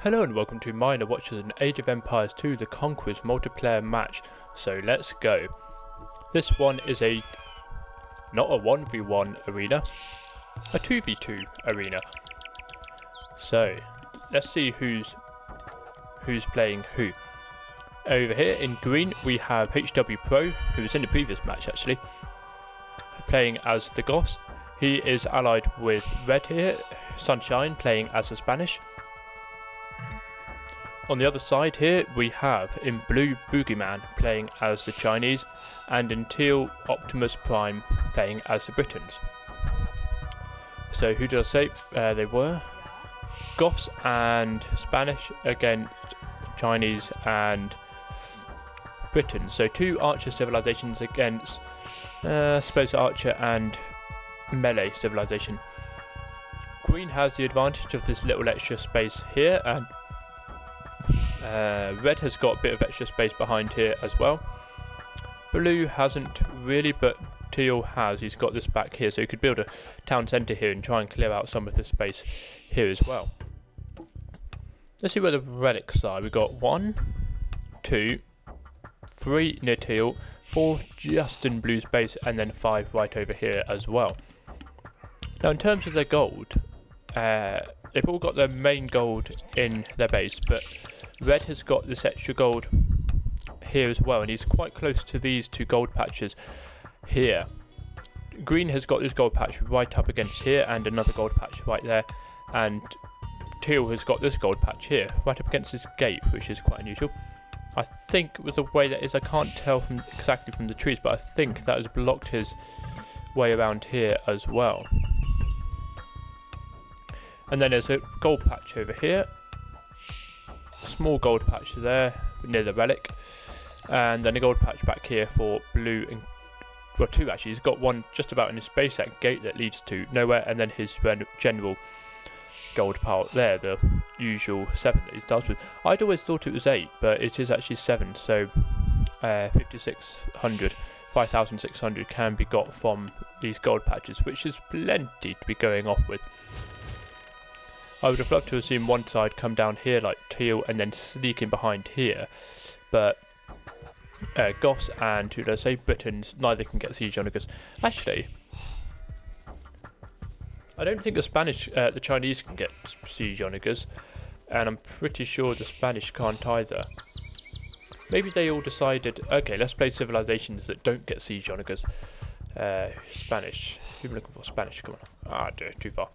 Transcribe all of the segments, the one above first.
Hello and welcome to Minor Watches an Age of Empires 2 The Conquerors multiplayer match. So let's go. This one is not a 1v1 arena, a 2v2 arena. So let's see who's playing who. Over here in green we have HW Pro, who was in the previous match actually, playing as the Goths. He is allied with red here, Sunshine playing as the Spanish. On the other side here we have in blue Boogeyman playing as the Chinese, and in teal Optimus Prime playing as the Britons. So who did I say they were? Goths and Spanish against Chinese and Britons. So two archer civilizations against I suppose archer and melee civilization. Green has the advantage of this little extra space here, and red has got a bit of extra space behind here as well. Blue hasn't really, but teal has. He's got this back here, so he could build a town centre here and try and clear out some of the space here as well. Let's see where the relics are. We've got 1, 2, 3 near teal, 4 just in blue's base, and then 5 right over here as well. Now in terms of their gold, they've all got their main gold in their base, but red has got this extra gold here as well, and he's quite close to these two gold patches here. Green has got this gold patch right up against here, and another gold patch right there, and teal has got this gold patch here, right up against this gate, which is quite unusual. I think with the way that is, I can't tell exactly from the trees, but I think that has blocked his way around here as well. And then there's a gold patch over here, small gold patch there near the relic, and then a gold patch back here for blue, and well, two actually. He's got one just about in his base, that gate that leads to nowhere, and then his general gold part there, the usual 7 that he starts with. I'd always thought it was 8, but it is actually 7, so 5,600 can be got from these gold patches, which is plenty to be going off with. I would have loved to have seen one side come down here like teal and then sneak in behind here, but Goths and, who did I say, Britons, neither can get siege on us. Actually, I don't think the Chinese can get siege on us, and I'm pretty sure the Spanish can't either. Maybe they all decided, okay, let's play civilizations that don't get siege on us. Spanish, who am I looking for? Spanish, come on. Ah, too far.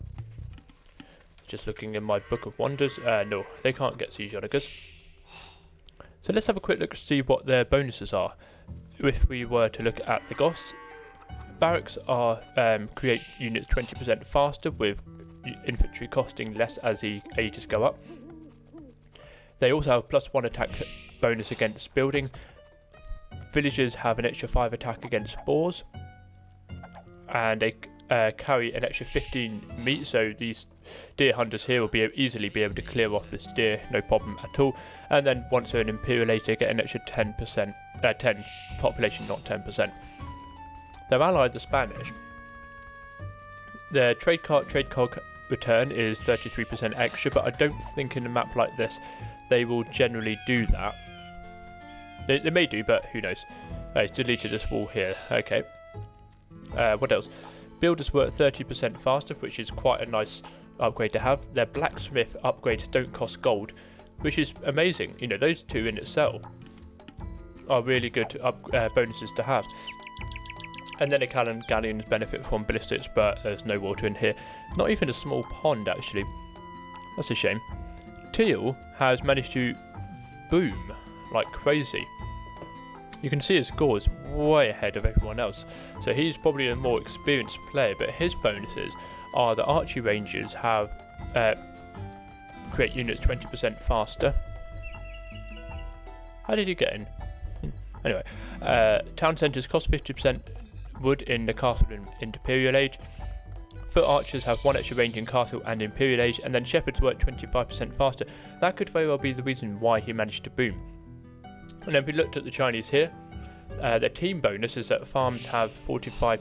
Just looking in my book of wonders. No, they can't get siege on us. So let's have a quick look to see what their bonuses are. If we were to look at the Goths, barracks are create units 20% faster, with infantry costing less as the ages go up. They also have +1 attack bonus against building. Villagers have an extra 5 attack against boars, and they carry an extra 15 meat, so these deer hunters here will easily be able to clear off this deer, no problem at all. And then once they're an imperial age, they get an extra 10 population, not 10%. They're allied the Spanish. Their trade cog return is 33% extra, but I don't think in a map like this they will generally do that. They may do, but who knows. It's deleted this wall here. Okay. What else? Builders work 30% faster, which is quite a nice upgrade to have. Their blacksmith upgrades don't cost gold, which is amazing. You know, those two in itself are really good bonuses to have. And then the galleons benefit from ballistics, but there's no water in here. Not even a small pond, actually. That's a shame. Teal has managed to boom like crazy. You can see his score is way ahead of everyone else, so he's probably a more experienced player, but his bonuses are the archery rangers have create units 20% faster. How did he get in? Anyway, town centres cost 50% wood in the castle in Imperial Age. Foot archers have 1 extra range in castle and Imperial Age, and then shepherds work 25% faster. That could very well be the reason why he managed to boom. And then we looked at the Chinese here. Their team bonus is that farms have 45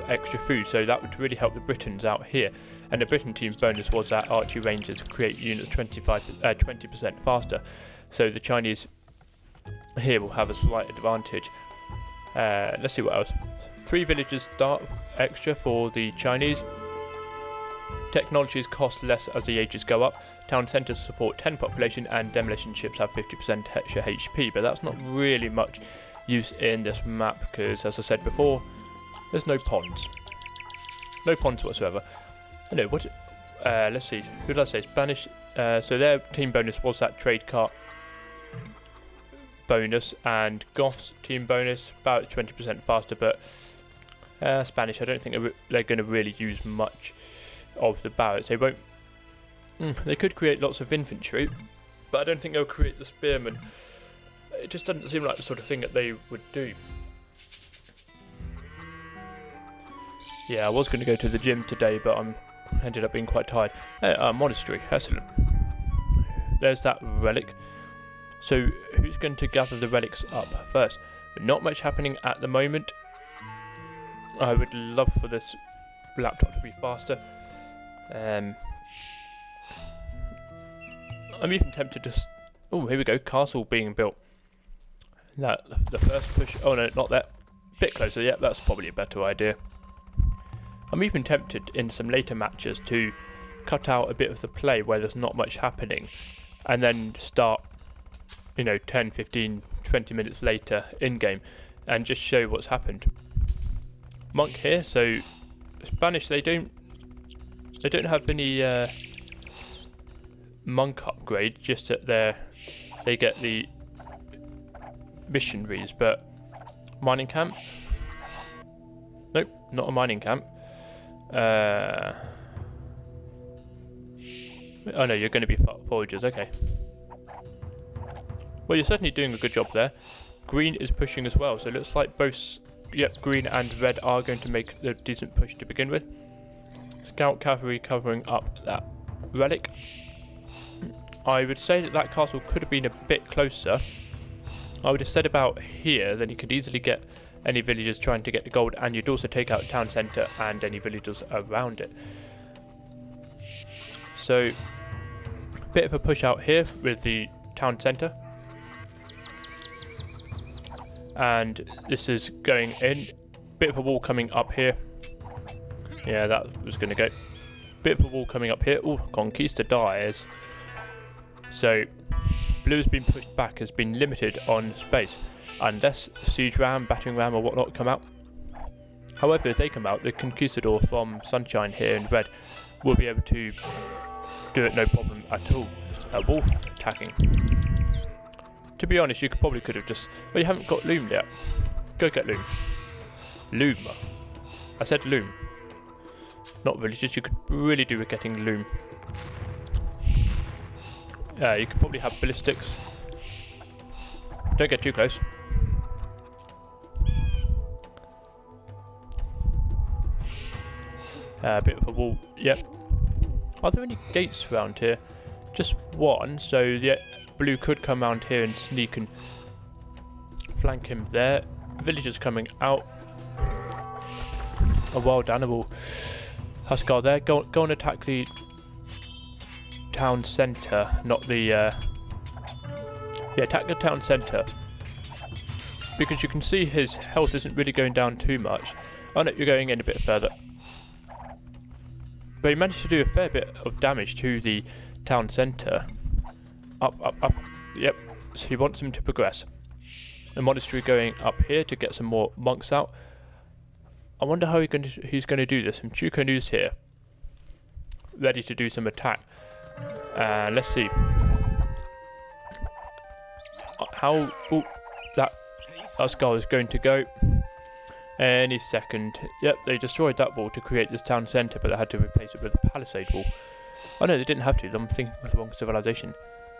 extra food, so that would really help the Britons out here. And the Britain team's bonus was that archery rangers create units 20% faster. So the Chinese here will have a slight advantage. Let's see what else. 3 villages start extra for the Chinese. Technologies cost less as the ages go up. Town centres support 10 population and demolition ships have 50% extra HP, but that's not really much use in this map because, as I said before, there's no ponds. No ponds whatsoever. I know, what? Let's see, who did I say? Spanish. So their team bonus was that trade cart bonus, and Goths team bonus about 20% faster, but Spanish, I don't think they're going to really use much of the barracks. They won't. They could create lots of infantry, but I don't think they'll create the spearmen. It just doesn't seem like the sort of thing that they would do. Yeah, I was going to go to the gym today, but I ended up being quite tired. Monastery, excellent. There's that relic. So who's going to gather the relics up first? Not much happening at the moment. I would love for this laptop to be faster. I'm even tempted to... Oh, here we go, castle being built. That, the first push... Oh no, not that. Bit closer, yeah, that's probably a better idea. I'm even tempted in some later matches to cut out a bit of the play where there's not much happening, and then start, you know, 10, 15, 20 minutes later in-game, and just show what's happened. Monk here, so Spanish, they don't have any monk upgrade, just that they get the missionaries, but mining camp? Nope, not a mining camp. Oh no, you're going to be foragers, okay. Well, you're certainly doing a good job there. Green is pushing as well, so it looks like both, yep, green and red are going to make the decent push to begin with. Scout cavalry covering up that relic. I would say that that castle could have been a bit closer. I would have said about here, then you could easily get any villagers trying to get the gold, and you'd also take out the town centre and any villagers around it. So, bit of a push out here with the town centre. And this is going in. Bit of a wall coming up here. Yeah, that was going to go. Bit of a wall coming up here. Oh, Conquista dies. So, blue has been pushed back, has been limited on space. Unless siege ram, battering ram or whatnot come out. However, if they come out, the Conquistador from Sunshine here in red will be able to do it no problem at all. A wolf attacking. To be honest, you probably could have just... Well, you haven't got loom yet. Go get loom. Loom. I said loom. Not villagers, you could really do with getting loom. You could probably have ballistics. Don't get too close. A bit of a wall, yep. Are there any gates around here? Just one, so the blue could come around here and sneak and flank him there. Villagers coming out. A wild animal Huskar there. Go and attack the town centre, not the... yeah, attack the town centre. Because you can see his health isn't really going down too much. Oh no, you're going in a bit further. But he managed to do a fair bit of damage to the town centre. Up, up, up. Yep, so he wants him to progress. The monastery going up here to get some more monks out. I wonder how he's going to do this. And Chukonu's here, ready to do some attack. Let's see how that Huskar is going to go. Any second. Yep, they destroyed that wall to create this town centre, but they had to replace it with a palisade wall. Oh no, they didn't have to. I'm thinking of the wrong civilization.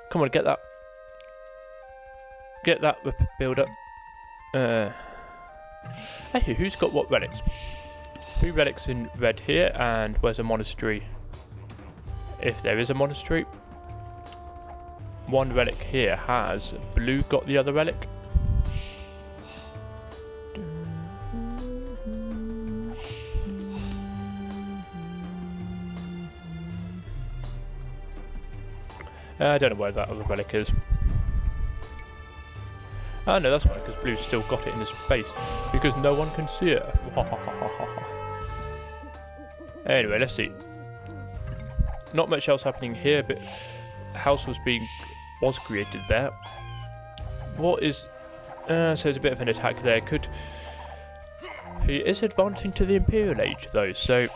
Come on, get that. Get that build up. Hey, who's got what relics? 3 relics in red here, and where's a monastery? If there is a monastery. 1 relic here. Has blue got the other relic? I don't know where that other relic is. Oh no, that's right, because Blue's still got it in his base, because no one can see it. Anyway, let's see. Not much else happening here, but a house was created there. What is... so there's a bit of an attack there. He is advancing to the Imperial Age though, so...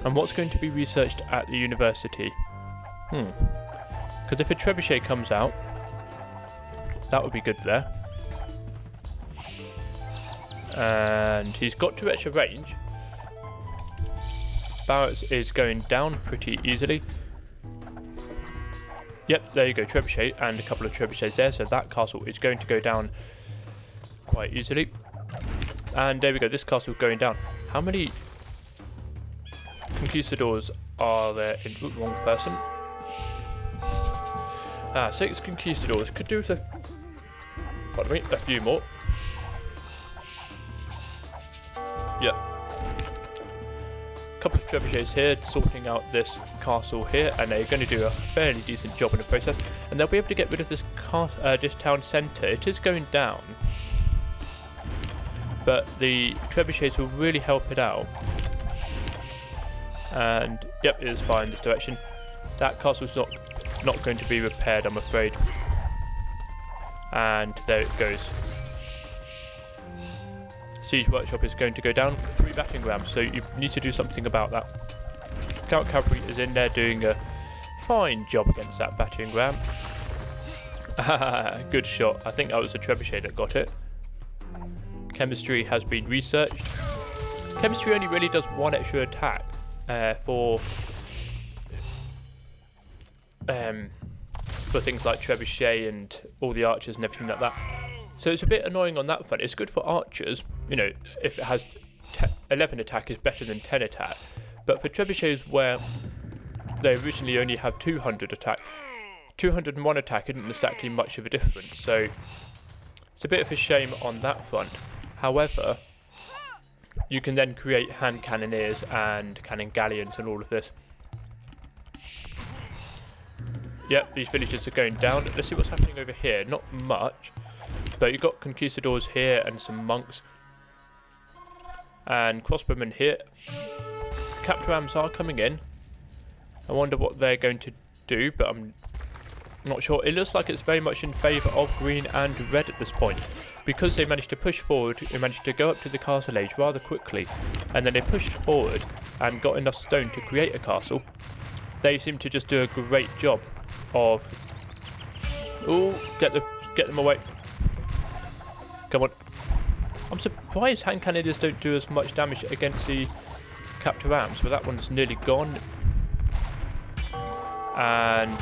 And what's going to be researched at the university? Because if a trebuchet comes out, that would be good there. And he's got to extra range. Barracks is going down pretty easily. Yep, there you go, trebuchet, and a couple of trebuchets there, so that castle is going to go down quite easily. And there we go, this castle going down. How many conquistadors are there in... Ooh, wrong person. 6 conquistadors. Could do with a... Pardon me, a few more. Yep. Couple of trebuchets here sorting out this castle here, and they're going to do a fairly decent job in the process, and they'll be able to get rid of this town centre. It is going down, but the trebuchets will really help it out. And yep, it is fine in this direction. That castle's not going to be repaired, I'm afraid. And there it goes. Siege workshop is going to go down 3 battering rams, so you need to do something about that. Scout cavalry is in there doing a fine job against that battering ram. Good shot. I think that was a trebuchet that got it. Chemistry has been researched. Chemistry only really does 1 extra attack for things like trebuchet and all the archers and everything like that. So it's a bit annoying on that front. It's good for archers, you know, if it has 11 attack is better than 10 attack. But for trebuchets where they originally only have 200 attack, 201 attack isn't exactly much of a difference. So it's a bit of a shame on that front. However, you can then create hand cannoneers and cannon galleons and all of this. Yep, these villages are going down. Let's see what's happening over here. Not much. But you've got conquistadors here and some monks. And crossbowmen here. Capturams are coming in. I wonder what they're going to do, but I'm not sure. It looks like it's very much in favour of green and red at this point. Because they managed to push forward, they managed to go up to the castle age rather quickly. And then they pushed forward and got enough stone to create a castle. They seem to just do a great job of... Ooh, get them away. Come on. I'm surprised hand cannoneers don't do as much damage against the capture rams, but that one's nearly gone. And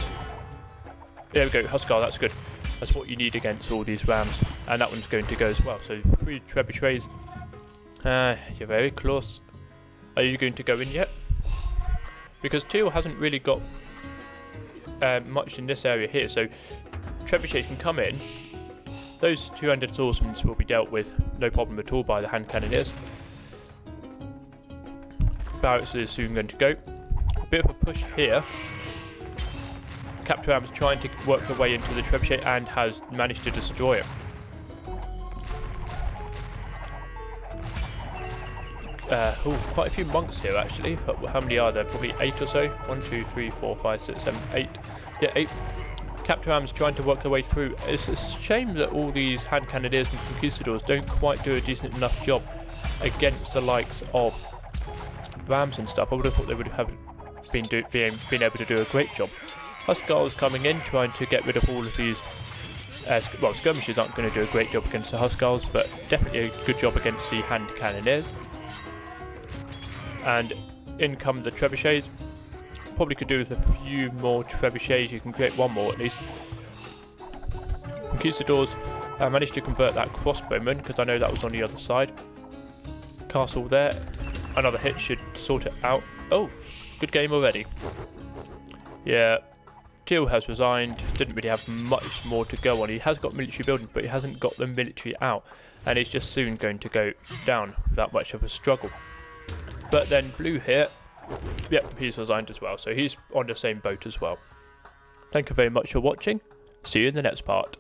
there we go, Huskar, that's good. That's what you need against all these rams. And that one's going to go as well. So 3 trebuchets. You're very close. Are you going to go in yet? Because Teal hasn't really got much in this area here, so trebuchets can come in. Those 200 swordsmen will be dealt with no problem at all by the hand cannoneers. Barracks is soon going to go. A bit of a push here. Capture Ram is trying to work their way into the trebuchet and has managed to destroy it. Quite a few monks here actually. How many are there? Probably 8 or so. 1, 2, 3, 4, 5, 6, 7, 8. Yeah, 8. Capture Rams trying to work their way through. It's a shame that all these hand cannoneers and conquistadors don't quite do a decent enough job against the likes of rams and stuff. I would have thought they would have been able to do a great job. Huskars coming in, trying to get rid of all of these. Well, skirmishers aren't going to do a great job against the Huskars, but definitely a good job against the hand cannoneers. And in come the trebuchets. Probably could do with a few more trebuchets. You can create 1 more at least. Conquistadors managed to convert that crossbowman because I know that was on the other side. Castle there. Another hit should sort it out. Oh, good game already. Yeah, Teal has resigned. Didn't really have much more to go on. He has got military buildings, but he hasn't got the military out. And he's just soon going to go down without much of a struggle. But then Blue here. Yep, he's resigned as well, so he's on the same boat as well. Thank you very much for watching. See you in the next part.